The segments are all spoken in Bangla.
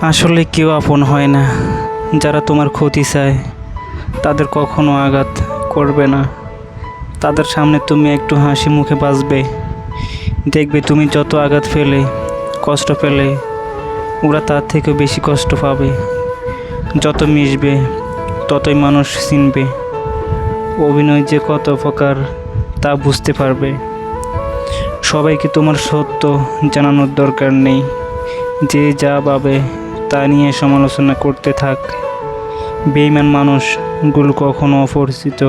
আসলে কেউ আপন হয় না। যারা তোমার ক্ষতি চায় তাদের কখনো আঘাত করবে না। তাদের সামনে তুমি একটু হাসি মুখে বাঁচবে। দেখবে তুমি যত আঘাত ফেলে কষ্ট পেলে ওরা তার থেকেও বেশি কষ্ট পাবে। যত মিশবে ততই মানুষ চিনবে। অভিনয় যে কত প্রকার তা বুঝতে পারবে। সবাইকে তোমার সত্য জানানোর দরকার নেই। যে যা ভাবে তা নিয়ে সমালোচনা করতে থাক। বেঈমান মানুষগুলো কখনো অপরিচিত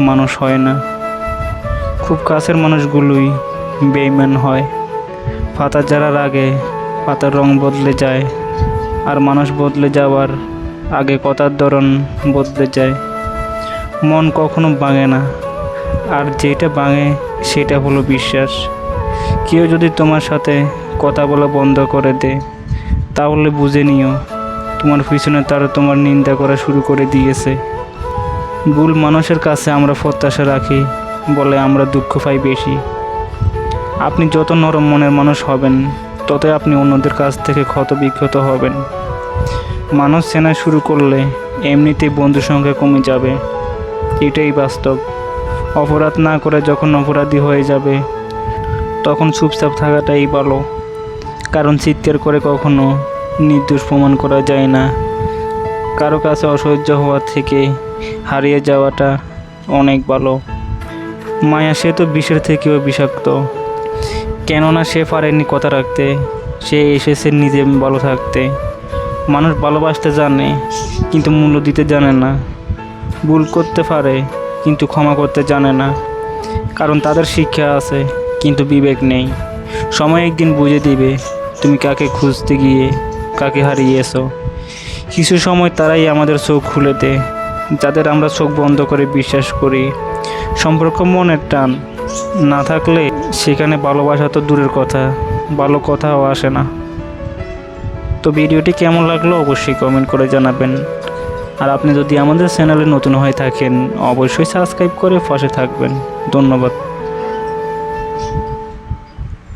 মানুষ হয় না। খুব কাছের মানুষগুলোই বেঈমান হয়। পাতা ঝরার আগে পাতার রং বদলে যায়, আর মানুষ বদলে যাওয়ার আগে কথার ধরন বদলে যায়। মন কখনো ভাঙে না, আর যেটা ভাঙে সেটা হলো বিশ্বাস। কেউ যদি তোমার সাথে কথা বলা বন্ধ করে দেয় তাহলে বুঝে নিও তোমার পিছনে তারা তোমার নিন্দা করা শুরু করে দিয়েছে। ভুল মানুষের কাছে আমরা প্রত্যাশা রাখি বলে আমরা দুঃখ পাই বেশি। আপনি যত নরম মনের মানুষ হবেন ততই আপনি অন্যদের কাছ থেকে ক্ষত বিক্ষত হবেন। মানুষ চেনা শুরু করলে এমনিতেই বন্ধুর সংখ্যা কমে যাবে, এটাই বাস্তব। অপরাধ না করে যখন অপরাধী হয়ে যাবে তখন চুপচাপ থাকাটাই ভালো। কারণ চিৎকার করে কখনো নির্দোষ প্রমাণ করা যায় না। কারো কাছে অসহ্য হওয়া থেকে হারিয়ে যাওয়াটা অনেক ভালো। মায়া সে তো বিষের থেকেও বিষাক্ত, কেননা সে পারেনি কথা রাখতে, সে এসেছে নিজে ভালো থাকতে। মানুষ ভালোবাসতে জানে কিন্তু মূল্য দিতে জানে না। ভুল করতে পারে কিন্তু ক্ষমা করতে জানে না, কারণ তাদের শিক্ষা আছে কিন্তু বিবেক নেই। সময় একদিন বুঝে দিবে তুমি কাকে খুঁজতে গিয়ে কাকে হারিয়েছো। কিছু সময় তারাই আমাদের চোখ খুলে দেয়, যাদের আমরা চোখ বন্ধ করে বিশ্বাস করি। সম্পর্ক মনের টান না থাকলে সেখানে ভালোবাসা তো দূরের কথা, ভালো কথাও আসে না। তো ভিডিওটি কেমন লাগলো অবশ্যই কমেন্ট করে জানাবেন। আর আপনি যদি আমাদের চ্যানেলে নতুন হয়ে থাকেন অবশ্যই সাবস্ক্রাইব করে পাশে থাকবেন। ধন্যবাদ।